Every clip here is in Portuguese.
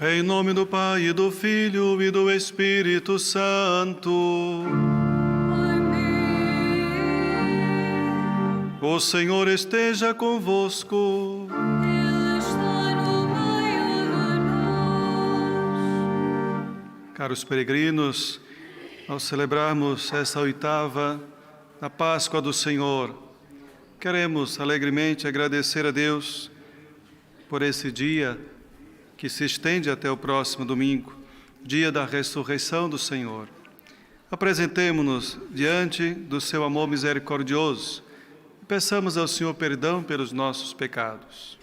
Em nome do Pai, e do Filho, e do Espírito Santo. Amém. O Senhor esteja convosco. Ele está no meio de nós. Caros peregrinos, ao celebrarmos esta oitava da Páscoa do Senhor, queremos alegremente agradecer a Deus por esse dia que se estende até o próximo domingo, dia da ressurreição do Senhor. Apresentemo-nos diante do seu amor misericordioso e peçamos ao Senhor perdão pelos nossos pecados.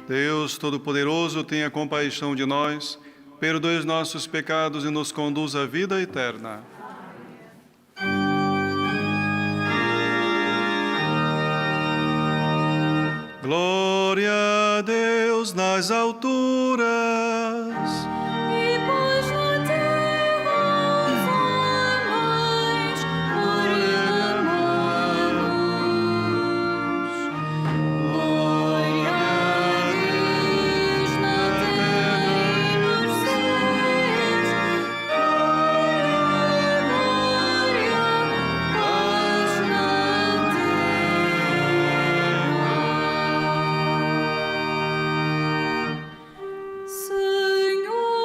Deus Todo-Poderoso, tenha compaixão de nós, perdoe os nossos pecados e nos conduz à vida eterna. Glória a Deus nas alturas. E paz na terra aos homens por Ele amados. Glória a Deus na terra e nos céus. Glória, paz na terra. Senhor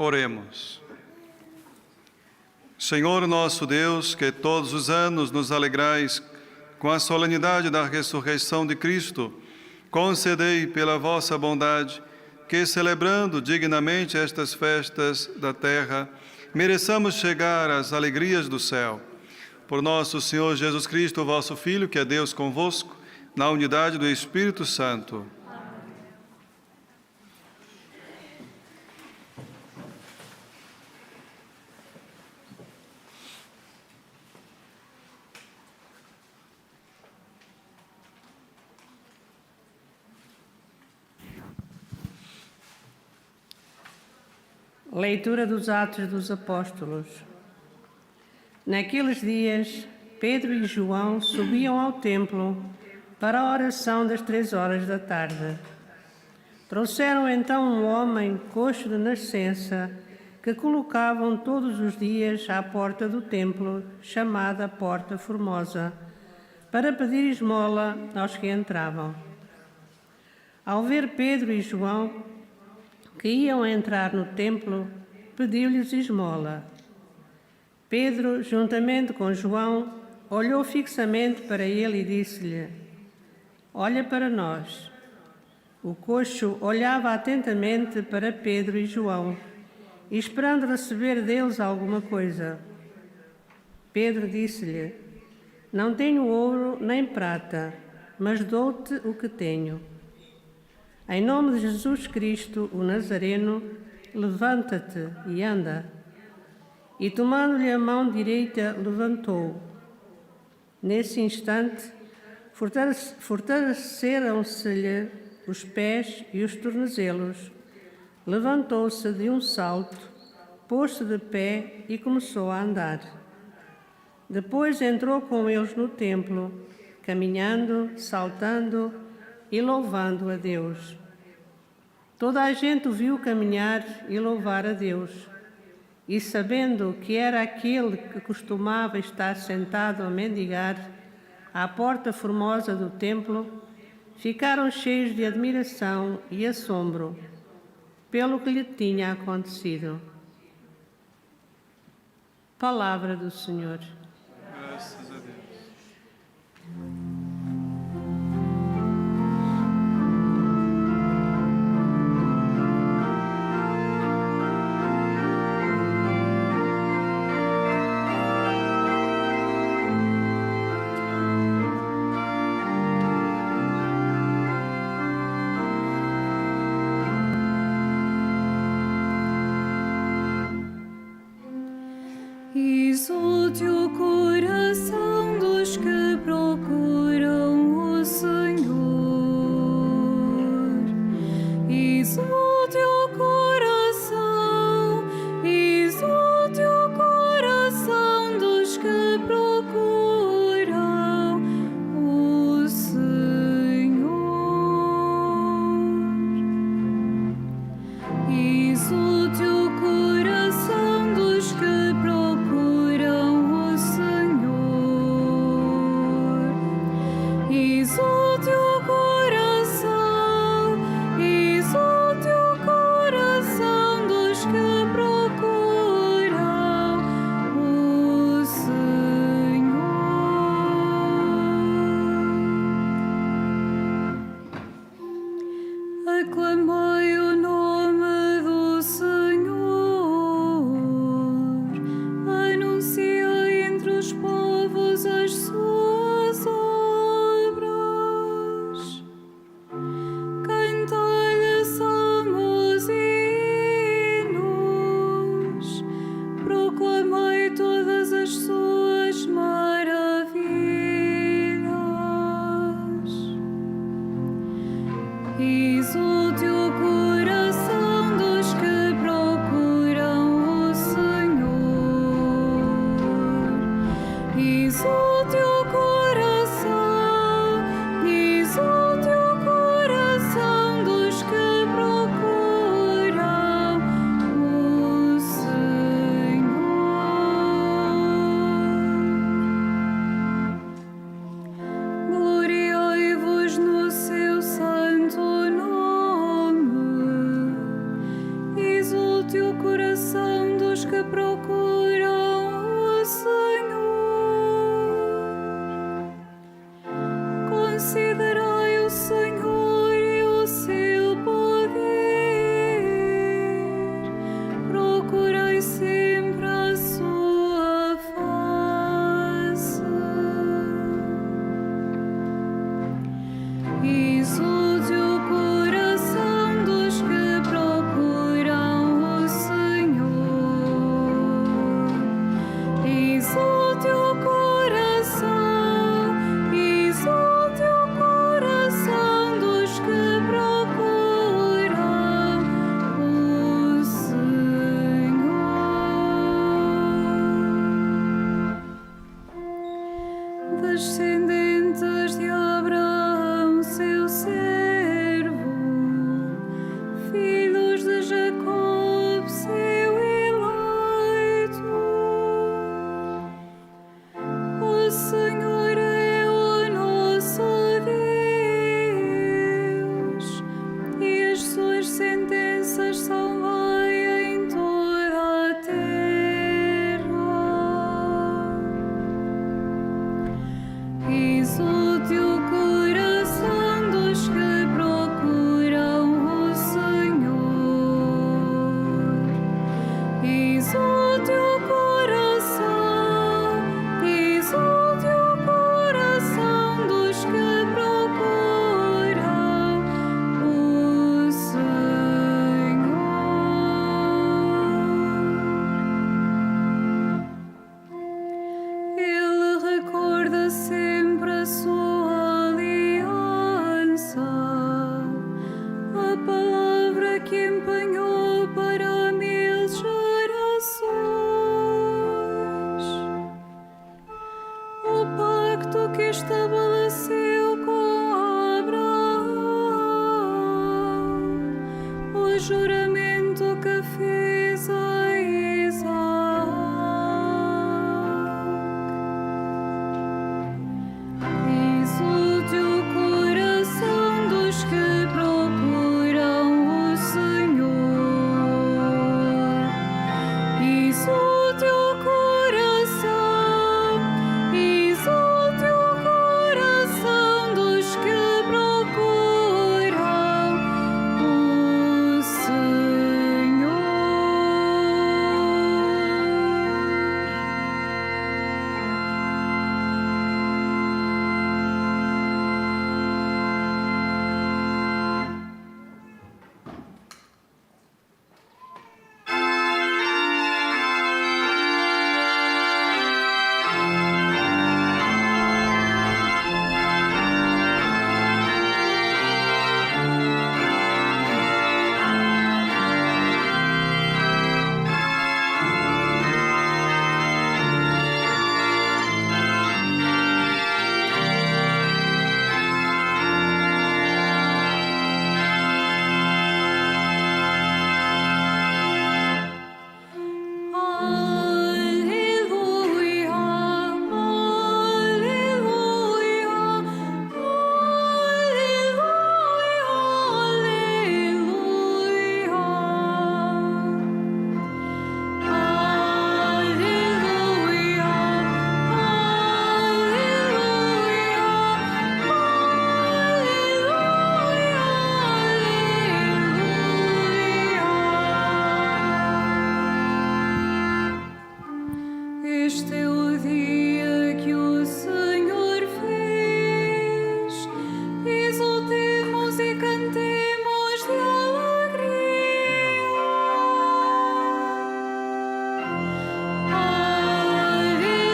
Oremos. Senhor nosso Deus, que todos os anos nos alegrais com a solenidade da ressurreição de Cristo, concedei pela vossa bondade que, celebrando dignamente estas festas da terra, mereçamos chegar às alegrias do céu. Por nosso Senhor Jesus Cristo, vosso Filho, que é Deus convosco, na unidade do Espírito Santo. Leitura dos Atos dos Apóstolos. Naqueles dias, Pedro e João subiam ao templo para a oração das 3 da tarde. Trouxeram então um homem coxo de nascença, que colocavam todos os dias à porta do templo, chamada Porta Formosa, para pedir esmola aos que entravam. Ao ver Pedro e João, que iam entrar no templo, pediu-lhes esmola. Pedro, juntamente com João, olhou fixamente para ele e disse-lhe: Olha para nós. O coxo olhava atentamente para Pedro e João, esperando receber deles alguma coisa. Pedro disse-lhe: Não tenho ouro nem prata, mas dou-te o que tenho. Em nome de Jesus Cristo, o Nazareno, levanta-te e anda. E tomando-lhe a mão direita, levantou. Nesse instante, fortaleceram-se-lhe os pés e os tornozelos. Levantou-se de um salto, pôs-se de pé e começou a andar. Depois entrou com eles no templo, caminhando, saltando e louvando a Deus. Toda a gente o viu caminhar e louvar a Deus. E sabendo que era aquele que costumava estar sentado a mendigar à porta formosa do templo, ficaram cheios de admiração e assombro pelo que lhe tinha acontecido. Palavra do Senhor. Graças a Deus. Exulte o coração dos que procuram o Senhor. Exulte o coração dos que procuram o Senhor. Exulte o coração dos que procuram o Senhor. Exulte o coração dos que procuram o Senhor. Aclamai o nome do Senhor, anunciai entre os povos as suas obras. Cantai-lhe salmos e hinos, proclamai todas as suas maravilhas. Exulte o coração dos que procuram o Senhor. Exulte o coração dos que procuram o Senhor. Gloriai-vos no seu santo nome. Exulte o coração descendentes de Abraão, seu servo, filhos de Jacob, seu eleito. O Senhor é o nosso Deus, e as suas sentenças são lei em toda a terra. Exulte o coração dos que procuram o Senhor. Exulte o coração dos que procuram o Senhor. Ele recorda sempre a sua aliança, a palavra que empenhou para 1000 gerações, o pacto que estabeleceu com Abraão, o juramento que fez a Isaac. Exulte o coração dos que procuram o Senhor. Exulte o coração dos que procuram o Senhor. Aleluia, este é o dia que o Senhor fez. Exultemos e cantemos de alegria. Aleluia,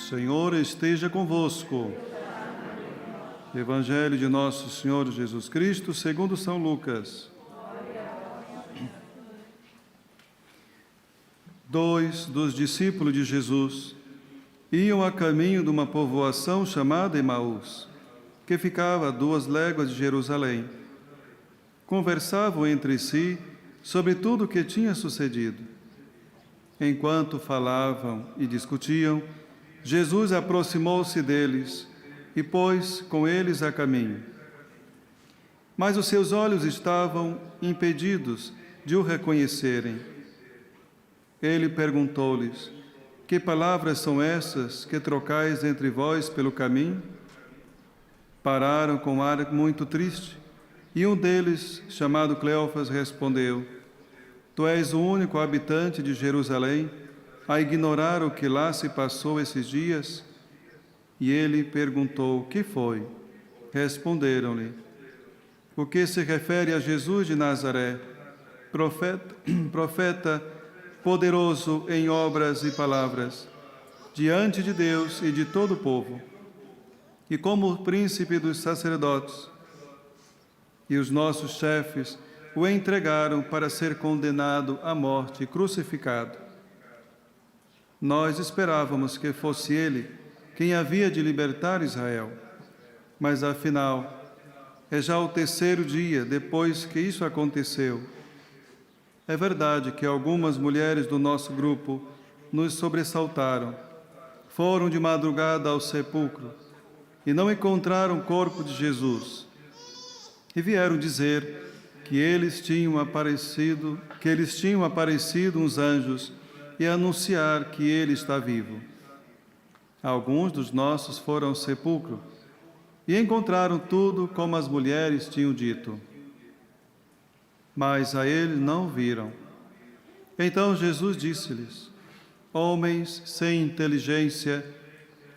Senhor esteja convosco. Evangelho de nosso Senhor Jesus Cristo, segundo São Lucas. Dois dos discípulos de Jesus iam a caminho de uma povoação chamada Emaús, que ficava a 2 léguas de Jerusalém. Conversavam entre si sobre tudo o que tinha sucedido. Enquanto falavam e discutiam, Jesus aproximou-se deles e pôs com eles a caminho. Mas os seus olhos estavam impedidos de o reconhecerem. Ele perguntou-lhes: que palavras são essas que trocais entre vós pelo caminho? Pararam com ar muito triste, e um deles, chamado Cleofas, respondeu: Tu és o único habitante de Jerusalém a ignorar o que lá se passou esses dias? E ele perguntou: que foi? Responderam-lhe: o que se refere a Jesus de Nazaré, profeta poderoso em obras e palavras, diante de Deus e de todo o povo, e como príncipe dos sacerdotes, e os nossos chefes o entregaram para ser condenado à morte e crucificado. Nós esperávamos que fosse ele quem havia de libertar Israel, mas afinal, é já o terceiro dia depois que isso aconteceu. É verdade que algumas mulheres do nosso grupo nos sobressaltaram. Foram de madrugada ao sepulcro e não encontraram o corpo de Jesus. E vieram dizer que lhes tinham aparecido uns anjos e anunciar que ele está vivo. Alguns dos nossos foram ao sepulcro e encontraram tudo como as mulheres tinham dito. Mas a ele não viram. Então Jesus disse-lhes: homens sem inteligência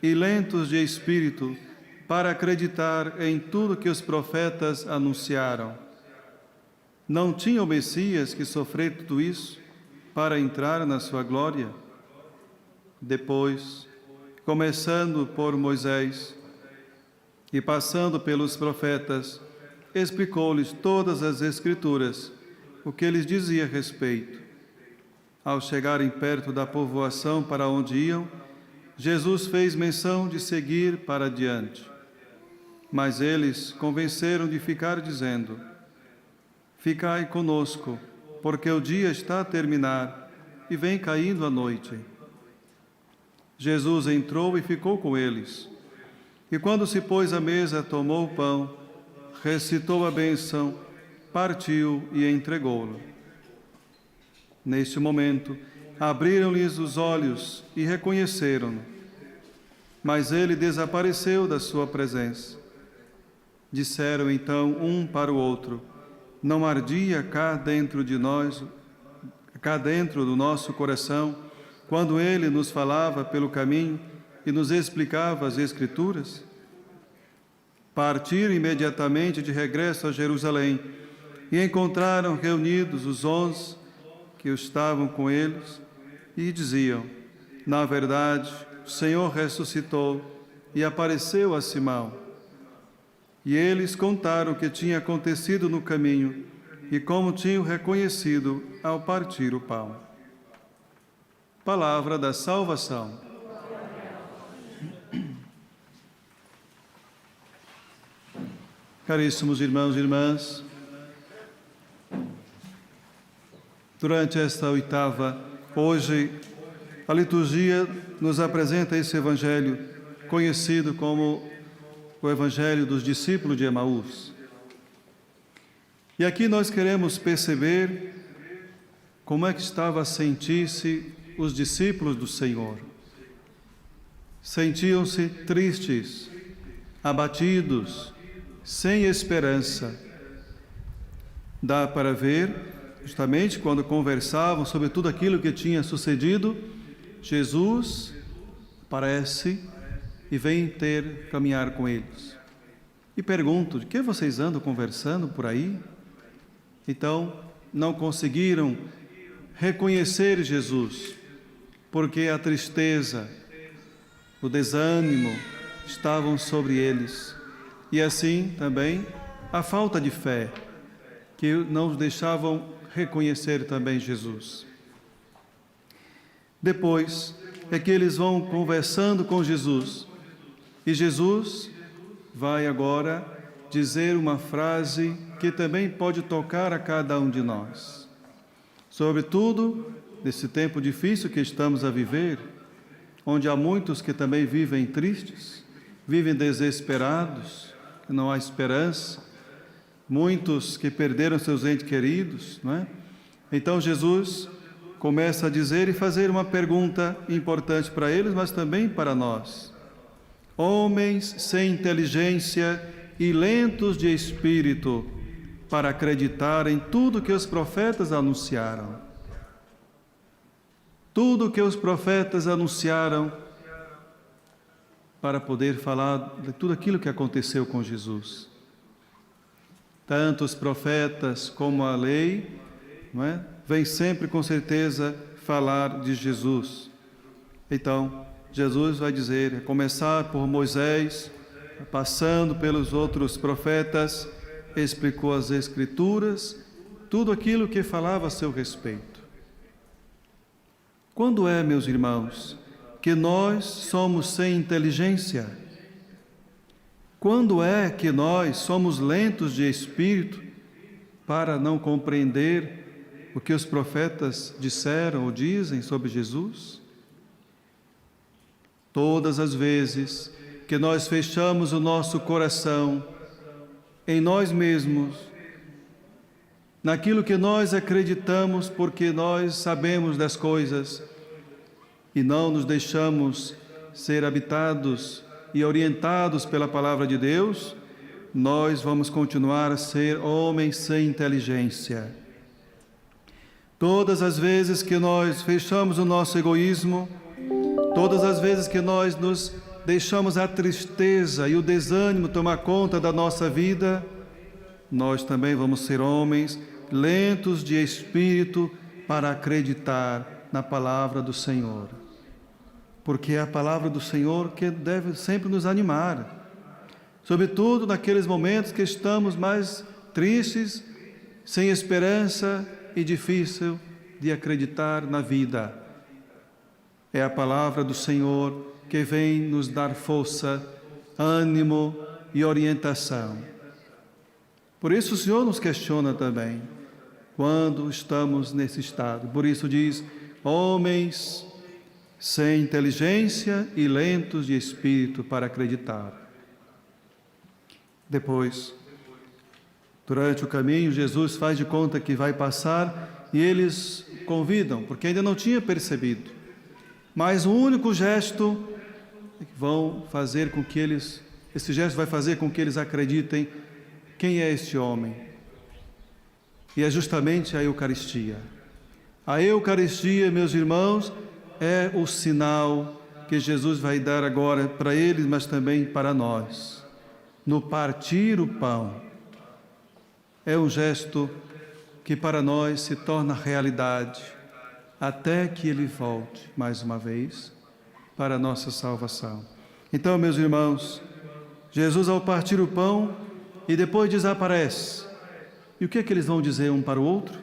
e lentos de espírito para acreditar em tudo que os profetas anunciaram. Não tinha o Messias que sofrer tudo isso para entrar na sua glória? Depois, começando por Moisés e passando pelos profetas, explicou-lhes todas as Escrituras, o que lhes dizia a respeito. Ao chegarem perto da povoação para onde iam, Jesus fez menção de seguir para adiante. Mas eles convenceram de ficar, dizendo: ficai conosco, porque o dia está a terminar e vem caindo a noite. Jesus entrou e ficou com eles. E quando se pôs à mesa, tomou o pão, recitou a bênção, partiu e entregou-lo. Neste momento, abriram-lhes os olhos e reconheceram-no. Mas ele desapareceu da sua presença. Disseram então um para o outro: não ardia cá dentro do nosso coração, quando ele nos falava pelo caminho e nos explicava as Escrituras? Partiram imediatamente de regresso a Jerusalém e encontraram reunidos os 11 que estavam com eles e diziam: na verdade, o Senhor ressuscitou e apareceu a Simão. E eles contaram o que tinha acontecido no caminho e como tinham reconhecido ao partir o pão. Palavra da salvação. Caríssimos irmãos e irmãs, durante esta oitava, hoje, a liturgia nos apresenta esse evangelho conhecido como o Evangelho dos discípulos de Emaús. E aqui nós queremos perceber como é que estava a sentir-se os discípulos do Senhor. Sentiam-se tristes, abatidos, sem esperança. Dá para ver, justamente quando conversavam sobre tudo aquilo que tinha sucedido, Jesus aparece e vem caminhar com eles. E pergunto: de que vocês andam conversando por aí? Então, não conseguiram reconhecer Jesus, porque a tristeza, o desânimo estavam sobre eles. E assim também a falta de fé, que não os deixavam reconhecer também Jesus. Depois é que eles vão conversando com Jesus, e Jesus vai agora dizer uma frase que também pode tocar a cada um de nós. Sobretudo, nesse tempo difícil que estamos a viver, onde há muitos que também vivem tristes, vivem desesperados, que não há esperança, muitos que perderam seus entes queridos, não é? Então Jesus começa a dizer e fazer uma pergunta importante para eles, mas também para nós. Homens sem inteligência e lentos de espírito, para acreditar em tudo que os profetas anunciaram. Tudo que os profetas anunciaram para poder falar de tudo aquilo que aconteceu com Jesus. Tanto os profetas como a lei, não é? Vem sempre com certeza falar de Jesus. Então, Jesus vai dizer, a começar por Moisés, passando pelos outros profetas, explicou as Escrituras, tudo aquilo que falava a seu respeito. Quando é, meus irmãos, que nós somos sem inteligência? Quando é que nós somos lentos de espírito para não compreender o que os profetas disseram ou dizem sobre Jesus? Todas as vezes que nós fechamos o nosso coração em nós mesmos, naquilo que nós acreditamos porque nós sabemos das coisas e não nos deixamos ser habitados e orientados pela palavra de Deus, nós vamos continuar a ser homens sem inteligência. Todas as vezes que nós fechamos o nosso egoísmo, todas as vezes que nós nos deixamos a tristeza e o desânimo tomar conta da nossa vida, nós também vamos ser homens lentos de espírito para acreditar na palavra do Senhor. Porque é a palavra do Senhor que deve sempre nos animar, sobretudo naqueles momentos que estamos mais tristes, sem esperança e difícil de acreditar na vida. É a palavra do Senhor que vem nos dar força, ânimo e orientação. Por isso o Senhor nos questiona também, quando estamos nesse estado. Por isso diz, homens sem inteligência e lentos de espírito para acreditar. Depois, durante o caminho, Jesus faz de conta que vai passar e eles convidam, porque ainda não tinha percebido. Mas o único gesto vão fazer com que esse gesto vai fazer com que eles acreditem quem é este homem. E é justamente a Eucaristia. A Eucaristia, meus irmãos, é o sinal que Jesus vai dar agora para eles, mas também para nós. No partir o pão, é um gesto que para nós se torna realidade, até que Ele volte mais uma vez para a nossa salvação. Então, meus irmãos, Jesus ao partir o pão e depois desaparece. E o que é que eles vão dizer um para o outro?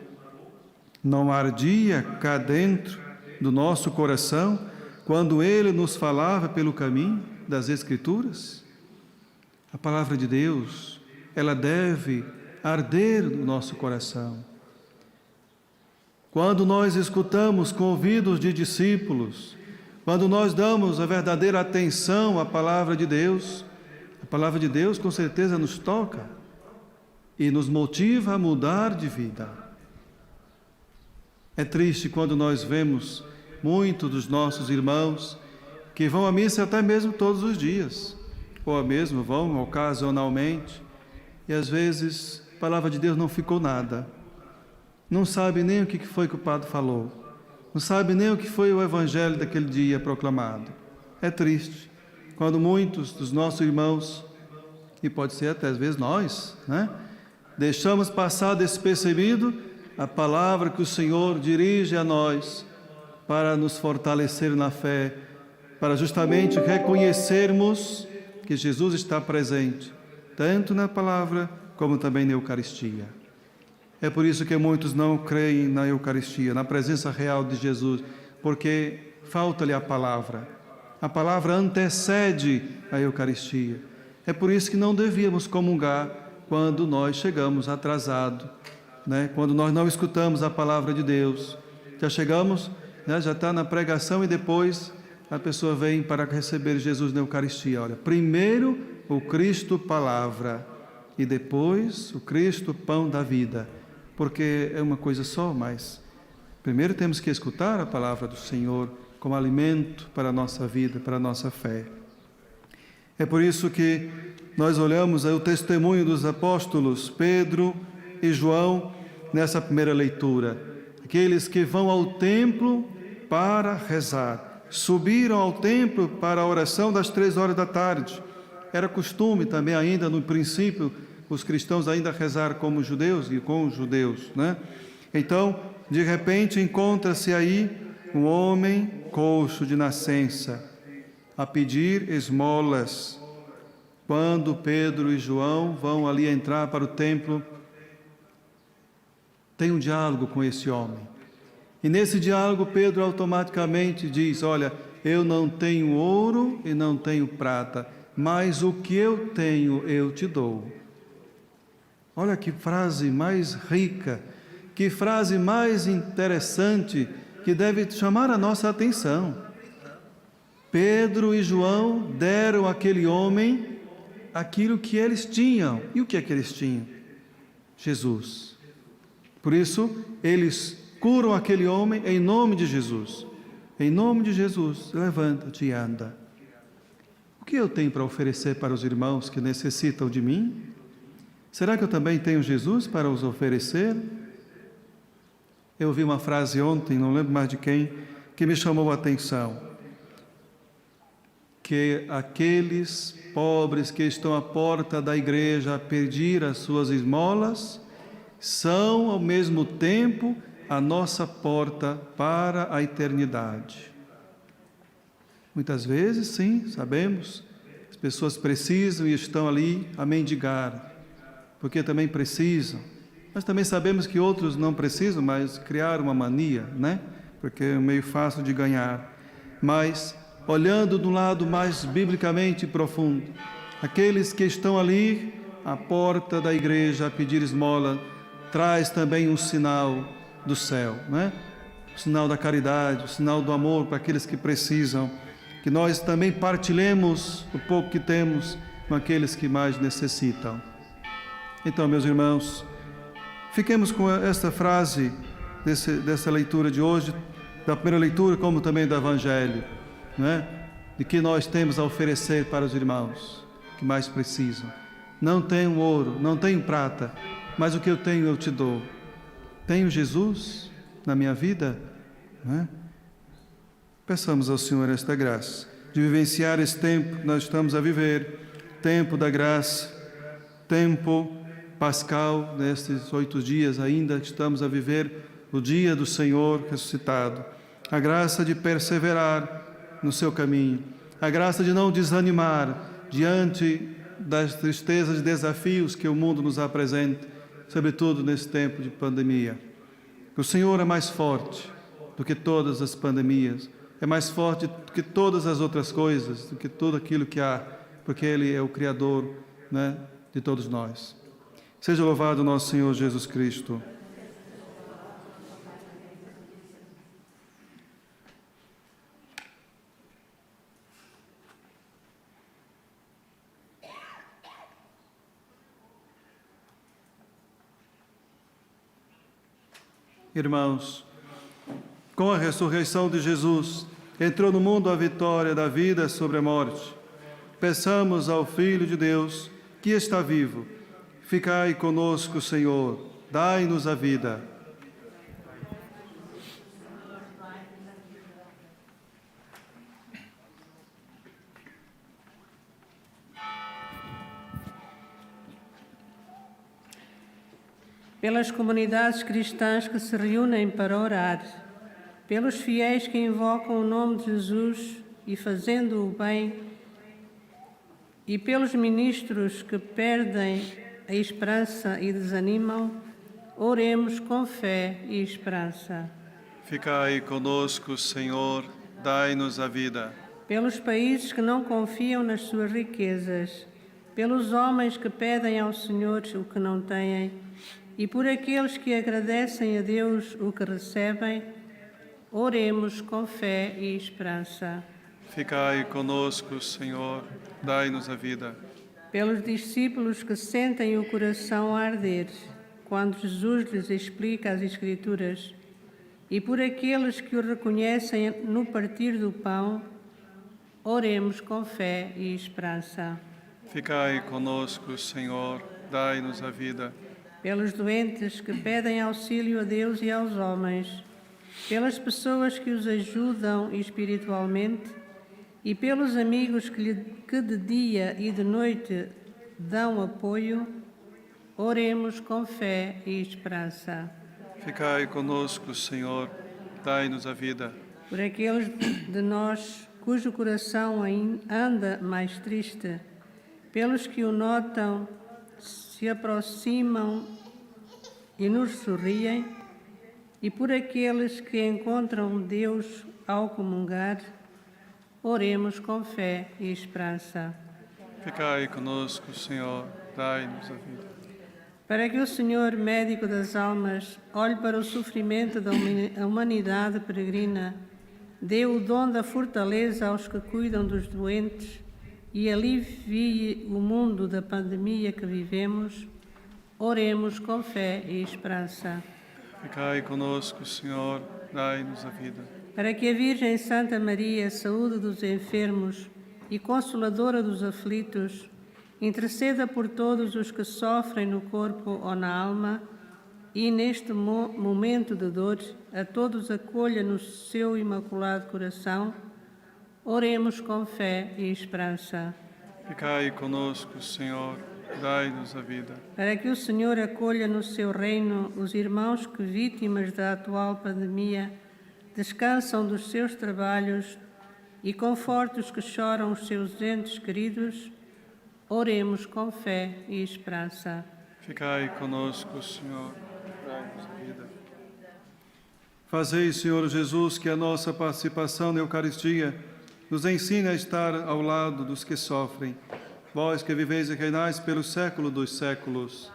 Não ardia cá dentro do nosso coração quando Ele nos falava pelo caminho das Escrituras? A palavra de Deus, ela deve arder no nosso coração. Quando nós escutamos com ouvidos de discípulos, quando nós damos a verdadeira atenção à palavra de Deus, a palavra de Deus com certeza nos toca e nos motiva a mudar de vida. É triste quando nós vemos muitos dos nossos irmãos que vão à missa até mesmo todos os dias, ou mesmo vão ocasionalmente, e às vezes a palavra de Deus não ficou nada. Não sabe nem o que foi que o padre falou, não sabe nem o que foi o evangelho daquele dia proclamado. É triste quando muitos dos nossos irmãos, e pode ser até às vezes nós, deixamos passar despercebido a palavra que o Senhor dirige a nós para nos fortalecer na fé, para justamente reconhecermos que Jesus está presente, tanto na palavra como também na Eucaristia. É por isso que muitos não creem na Eucaristia, na presença real de Jesus, porque falta-lhe a palavra. A palavra antecede a Eucaristia. É por isso que não devíamos comungar quando nós chegamos atrasados, quando nós não escutamos a palavra de Deus. Já chegamos, já está na pregação e depois a pessoa vem para receber Jesus na Eucaristia. Olha, primeiro o Cristo palavra e depois o Cristo pão da vida, porque é uma coisa só, mas primeiro temos que escutar a palavra do Senhor como alimento para a nossa vida, para a nossa fé. É por isso que nós olhamos aí o testemunho dos apóstolos Pedro e João nessa primeira leitura. Aqueles que vão ao templo para rezar, subiram ao templo para a oração das 15h. Era costume também ainda no princípio os cristãos ainda rezar como judeus e com os judeus, Então, de repente encontra-se aí um homem coxo de nascença, a pedir esmolas. Quando Pedro e João vão ali entrar para o templo, tem um diálogo com esse homem. E nesse diálogo, Pedro automaticamente diz: olha, eu não tenho ouro e não tenho prata, mas o que eu tenho eu te dou. Olha que frase mais rica, que frase mais interessante, que deve chamar a nossa atenção. Pedro e João deram àquele homem aquilo que eles tinham. E o que é que eles tinham? Jesus. Por isso, eles curam aquele homem em nome de Jesus. Em nome de Jesus, levanta-te e anda. O que eu tenho para oferecer para os irmãos que necessitam de mim? Será que eu também tenho Jesus para os oferecer? Eu ouvi uma frase ontem, não lembro mais de quem, que me chamou a atenção. Que aqueles pobres que estão à porta da igreja a pedir as suas esmolas são, ao mesmo tempo, a nossa porta para a eternidade. Muitas vezes, sim, sabemos, as pessoas precisam e estão ali a mendigar, porque também precisam. Mas também sabemos que outros não precisam, mas criar uma mania, né? Porque é meio fácil de ganhar. Mas, olhando de um lado mais biblicamente profundo, aqueles que estão ali à porta da igreja a pedir esmola, traz também um sinal do céu, né? O sinal da caridade, o sinal do amor para aqueles que precisam, que nós também partilhemos o pouco que temos com aqueles que mais necessitam. Então, meus irmãos, fiquemos com esta frase dessa leitura de hoje, da primeira leitura, como também do Evangelho, né? De que nós temos a oferecer para os irmãos que mais precisam. Não tenho ouro, não tenho prata, mas o que eu tenho eu te dou. Tenho Jesus na minha vida, né? Peçamos ao Senhor esta graça, de vivenciar esse tempo que nós estamos a viver, tempo da graça, tempo pascal, nestes 8 dias ainda que estamos a viver o dia do Senhor ressuscitado. A graça de perseverar no seu caminho, a graça de não desanimar diante das tristezas e desafios que o mundo nos apresenta, sobretudo nesse tempo de pandemia. O Senhor é mais forte do que todas as pandemias, é mais forte do que todas as outras coisas, do que tudo aquilo que há, porque Ele é o Criador, né, de todos nós. Seja louvado nosso Senhor Jesus Cristo. Irmãos, com a ressurreição de Jesus, entrou no mundo a vitória da vida sobre a morte. Peçamos ao Filho de Deus, que está vivo, ficai conosco, Senhor, dai-nos a vida. Pelas comunidades cristãs que se reúnem para orar, pelos fiéis que invocam o nome de Jesus e fazendo o bem, e pelos ministros que perdem a esperança e desanimam, oremos com fé e esperança. Ficai conosco, Senhor, dai-nos a vida. Pelos países que não confiam nas suas riquezas, pelos homens que pedem ao Senhor o que não têm, e por aqueles que agradecem a Deus o que recebem, oremos com fé e esperança. Ficai conosco, Senhor, dai-nos a vida. Pelos discípulos que sentem o coração a arder, quando Jesus lhes explica as Escrituras, e por aqueles que o reconhecem no partir do pão, oremos com fé e esperança. Ficai conosco, Senhor, dai-nos a vida. Pelos doentes que pedem auxílio a Deus e aos homens, pelas pessoas que os ajudam espiritualmente e pelos amigos que de dia e de noite dão apoio, oremos com fé e esperança. Ficai conosco, Senhor, dai-nos a vida. Por aqueles de nós cujo coração anda mais triste, pelos que o notam, se aproximam e nos sorriem, e por aqueles que encontram Deus ao comungar, oremos com fé e esperança. Ficai conosco, Senhor, dai-nos a vida. Para que o Senhor, médico das almas, olhe para o sofrimento da humanidade peregrina, dê o dom da fortaleza aos que cuidam dos doentes e alivie o mundo da pandemia que vivemos, oremos com fé e esperança. Ficai conosco, Senhor, dai-nos a vida. Para que a Virgem Santa Maria, saúde dos enfermos e consoladora dos aflitos, interceda por todos os que sofrem no corpo ou na alma e, neste momento de dor, a todos acolha no seu imaculado coração, oremos com fé e esperança. Ficai conosco, Senhor, dai-nos a vida. Para que o Senhor acolha no seu reino os irmãos que, vítimas da atual pandemia, descansam dos seus trabalhos e conforte os que choram os seus entes queridos, oremos com fé e esperança. Ficai conosco, Senhor, dai-nos a vida. Fazei, Senhor Jesus, que a nossa participação na Eucaristia nos ensine a estar ao lado dos que sofrem. Vós que viveis e reinais pelo século dos séculos.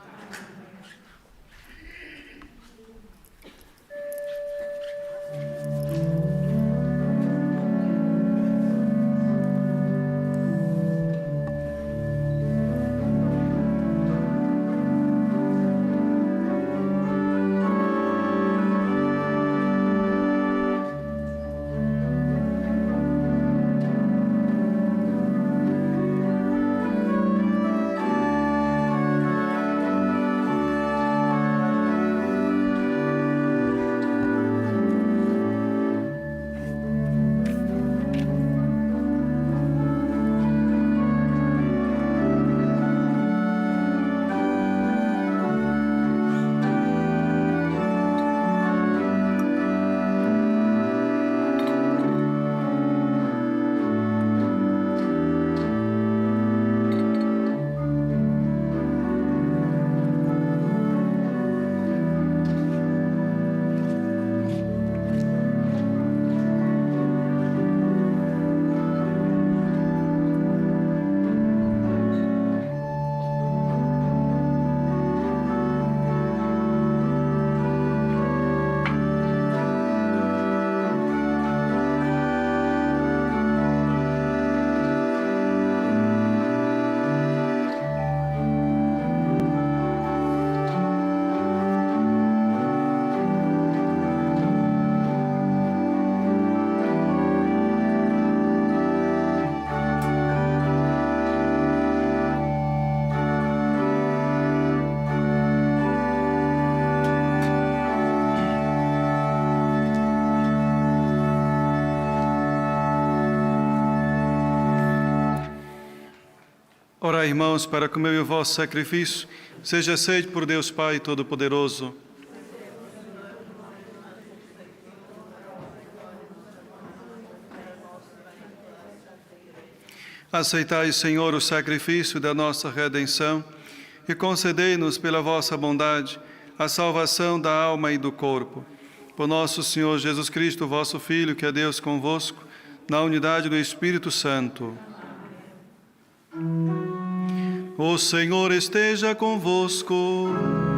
Orai, irmãos, para que o meu e o vosso sacrifício seja aceito por Deus Pai Todo-Poderoso. Aceitai, Senhor, o sacrifício da nossa redenção e concedei-nos, pela vossa bondade, a salvação da alma e do corpo. Por nosso Senhor Jesus Cristo, vosso Filho, que é Deus convosco, na unidade do Espírito Santo. O Senhor esteja convosco.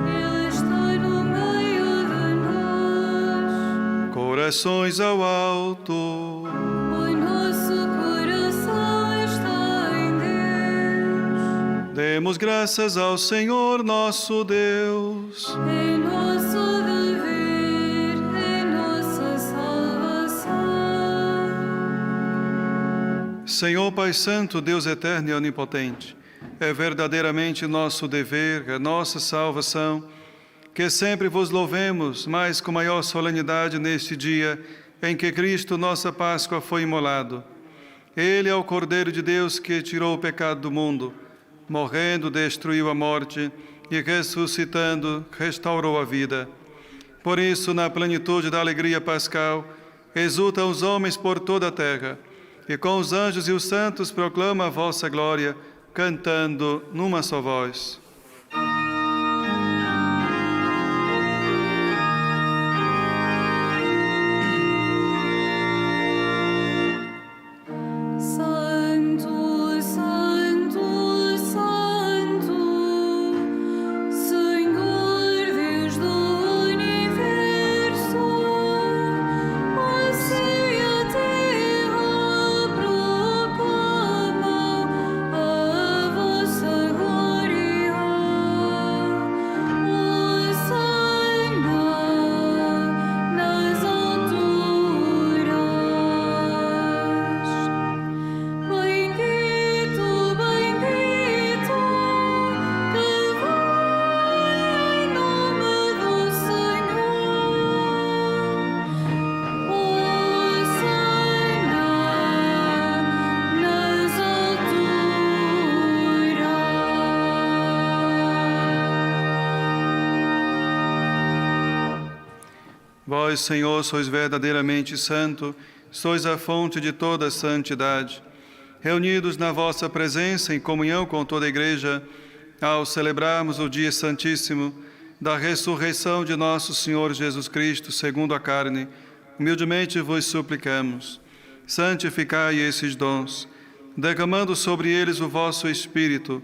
Ele está no meio de nós. Corações ao alto. O nosso coração está em Deus. Demos graças ao Senhor nosso Deus. É nosso dever, é nossa salvação. Senhor Pai Santo, Deus eterno e onipotente, é verdadeiramente nosso dever, é nossa salvação, que sempre vos louvemos, mas com maior solenidade neste dia em que Cristo, nossa Páscoa, foi imolado. Ele é o Cordeiro de Deus que tirou o pecado do mundo, morrendo, destruiu a morte e ressuscitando, restaurou a vida. Por isso, na plenitude da alegria pascal, exultam os homens por toda a terra, e com os anjos e os santos proclama a vossa glória, cantando numa só voz. Santo, Santo, Santo, Senhor Deus do universo, o céu e a terra proclamam a vossa glória. Hosana nas alturas. Bendito, bendito, que vem em nome do Senhor. Hosana nas alturas. Vós, Senhor, sois verdadeiramente santo, sois a fonte de toda santidade. Reunidos na vossa presença em comunhão com toda a Igreja, ao celebrarmos o dia santíssimo da ressurreição de nosso Senhor Jesus Cristo, segundo a carne, humildemente vos suplicamos, santificai esses dons, derramando sobre eles o vosso Espírito,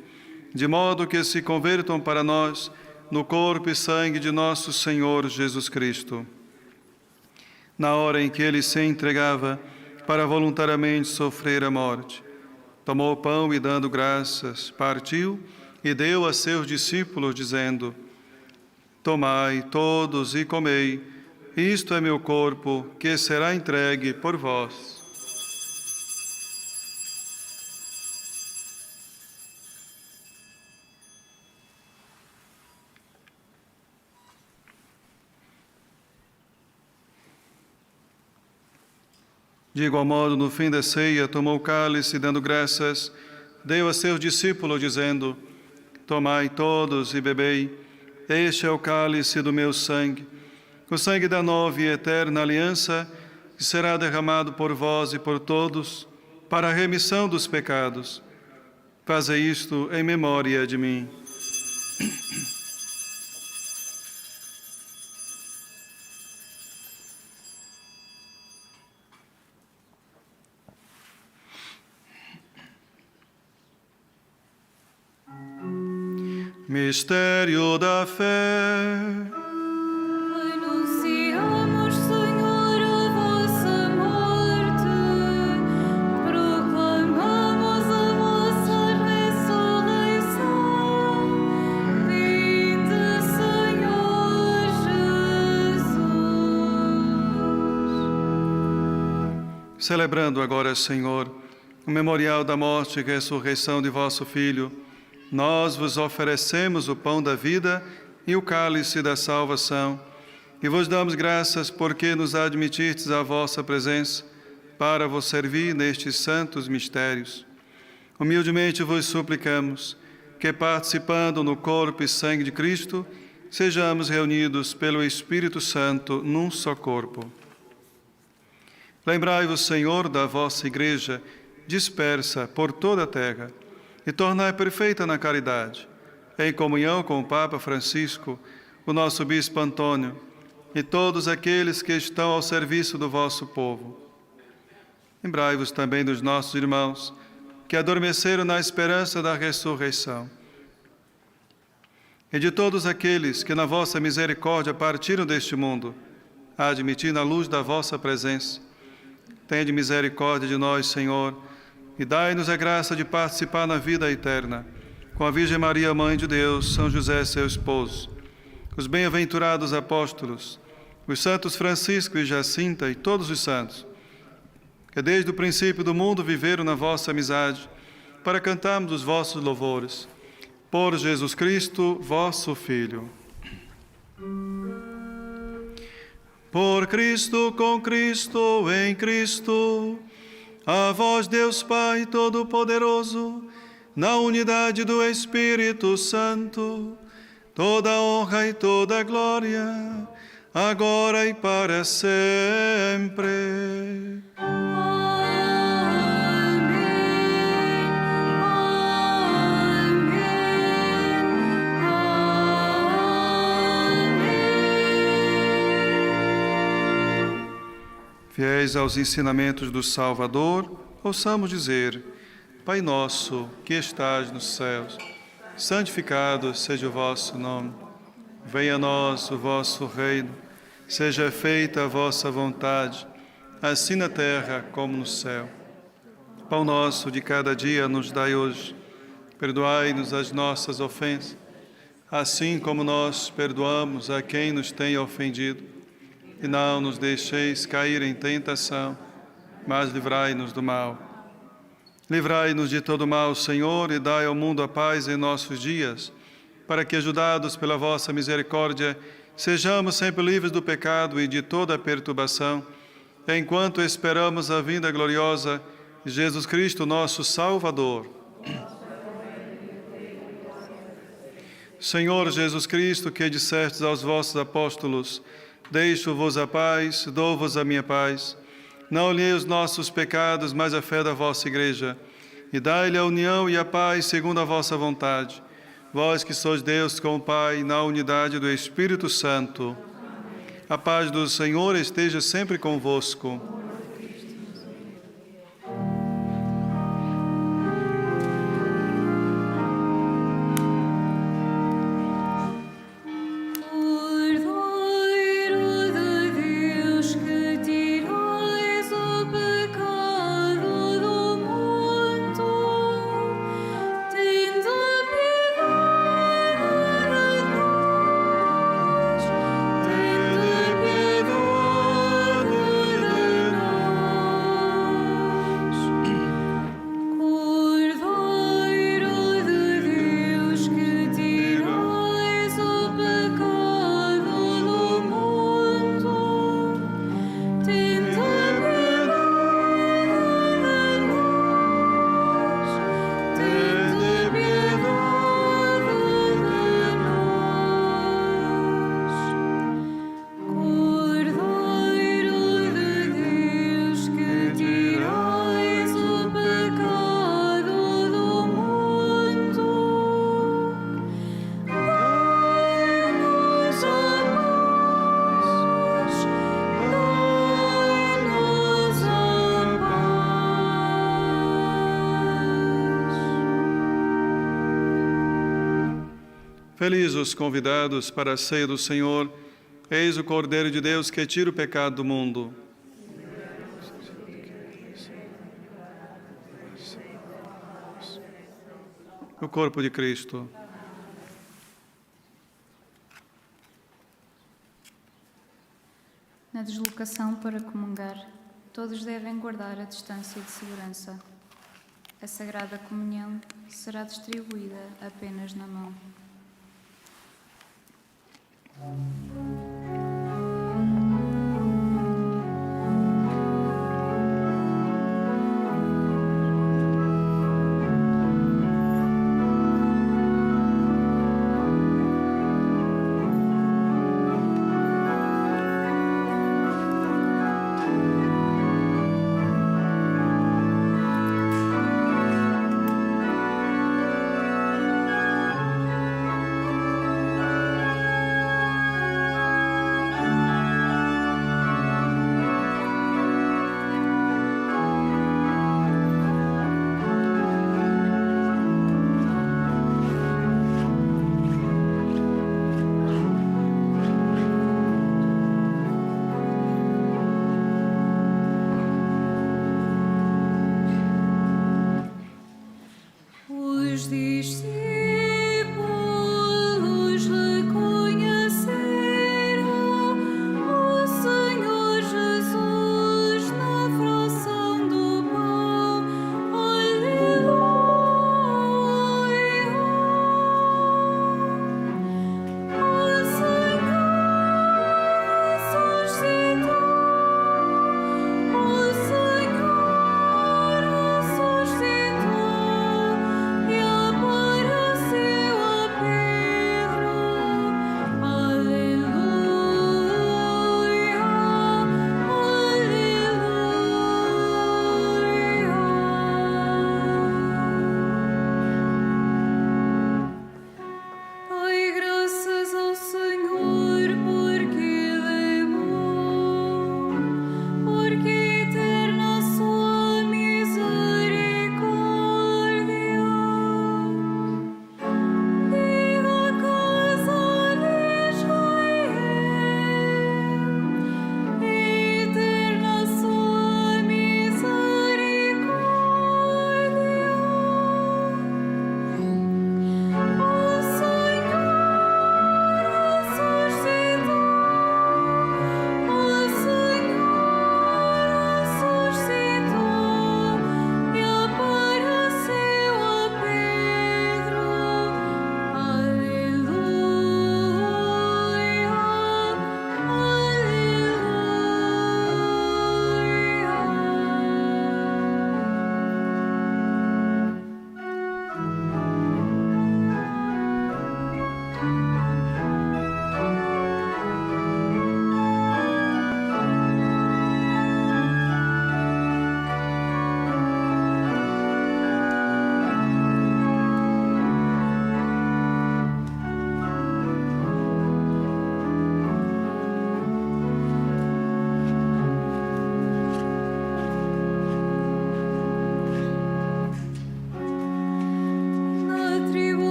de modo que se convertam para nós no corpo e sangue de nosso Senhor Jesus Cristo. Na hora em que ele se entregava para voluntariamente sofrer a morte, tomou o pão e, dando graças, partiu e deu a seus discípulos, dizendo: Tomai todos e comei, isto é meu corpo, que será entregue por vós. De igual modo, no fim da ceia, tomou o cálice e, dando graças, deu a seus discípulos, dizendo: Tomai todos e bebei, este é o cálice do meu sangue, o sangue da nova e eterna aliança, que será derramado por vós e por todos, para a remissão dos pecados. Fazei isto em memória de mim. Mistério da fé. Anunciamos, Senhor, a vossa morte, proclamamos a vossa ressurreição. Vinde, Senhor Jesus. Celebrando agora, Senhor, o memorial da morte e ressurreição de vosso Filho, nós vos oferecemos o pão da vida e o cálice da salvação, e vos damos graças porque nos admitistes à vossa presença para vos servir nestes santos mistérios. Humildemente vos suplicamos que, participando no corpo e sangue de Cristo, sejamos reunidos pelo Espírito Santo num só corpo. Lembrai-vos, Senhor, da vossa Igreja, dispersa por toda a terra, e tornai perfeita na caridade, em comunhão com o Papa Francisco, o nosso Bispo Antônio, e todos aqueles que estão ao serviço do vosso povo. Lembrai-vos também dos nossos irmãos, que adormeceram na esperança da ressurreição, e de todos aqueles que na vossa misericórdia partiram deste mundo, admitindo a luz da vossa presença. Tende misericórdia de nós, Senhor, e dai-nos a graça de participar na vida eterna, com a Virgem Maria, Mãe de Deus, São José, seu esposo, os bem-aventurados apóstolos, os santos Francisco e Jacinta e todos os santos, que desde o princípio do mundo viveram na vossa amizade, para cantarmos os vossos louvores. Por Jesus Cristo, vosso Filho. Por Cristo, com Cristo, em Cristo, a vós, Deus Pai Todo-Poderoso, na unidade do Espírito Santo, toda honra e toda glória, agora e para sempre. Amém. Fiéis aos ensinamentos do Salvador, ouçamos dizer: Pai nosso, que estás nos céus, santificado seja o vosso nome. Venha a nós o vosso reino. Seja feita a vossa vontade, assim na terra como no céu. Pão nosso de cada dia nos dai hoje. Perdoai-nos as nossas ofensas, assim como nós perdoamos a quem nos tem ofendido. E não nos deixeis cair em tentação, mas livrai-nos do mal. Livrai-nos de todo mal, Senhor, e dai ao mundo a paz em nossos dias, para que, ajudados pela vossa misericórdia, sejamos sempre livres do pecado e de toda perturbação, enquanto esperamos a vinda gloriosa de Jesus Cristo, nosso Salvador. Senhor Jesus Cristo, que dissestes aos vossos apóstolos: deixo-vos a paz, dou-vos a minha paz. Não olhei os nossos pecados, mas a fé da vossa Igreja, e dai-lhe a união e a paz segundo a vossa vontade. Vós que sois Deus com o Pai, na unidade do Espírito Santo. A paz do Senhor esteja sempre convosco. Felizes os convidados para a ceia do Senhor. Eis o Cordeiro de Deus que tira o pecado do mundo. O corpo de Cristo. Na deslocação para comungar, todos devem guardar a distância de segurança. A Sagrada Comunhão será distribuída apenas na mão.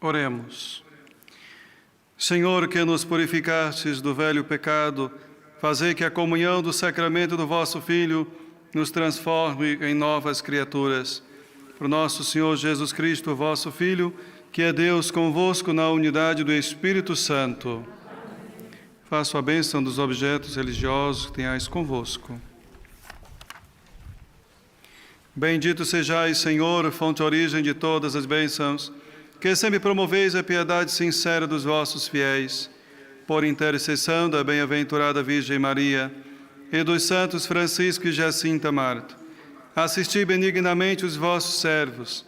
Oremos. Senhor, que nos purificastes do velho pecado, fazei que a comunhão do sacramento do vosso Filho nos transforme em novas criaturas. Por nosso Senhor Jesus Cristo, vosso Filho, que é Deus convosco na unidade do Espírito Santo. Faço a bênção dos objetos religiosos que tenhais convosco. Bendito sejais, Senhor, fonte e origem de todas as bênçãos, que sempre promoveis a piedade sincera dos vossos fiéis, por intercessão da bem-aventurada Virgem Maria e dos santos Francisco e Jacinta Marto. Assisti benignamente os vossos servos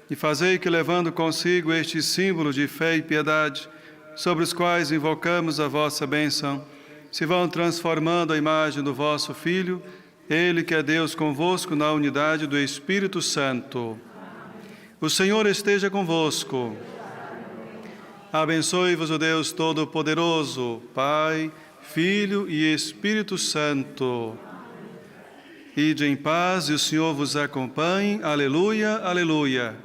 e fazei que, levando consigo este símbolo de fé e piedade, sobre os quais invocamos a vossa bênção, se vão transformando a imagem do vosso Filho, Ele que é Deus convosco na unidade do Espírito Santo. O Senhor esteja convosco. Abençoe-vos o Deus Todo-Poderoso, Pai, Filho e Espírito Santo. Ide em paz e o Senhor vos acompanhe. Aleluia, aleluia.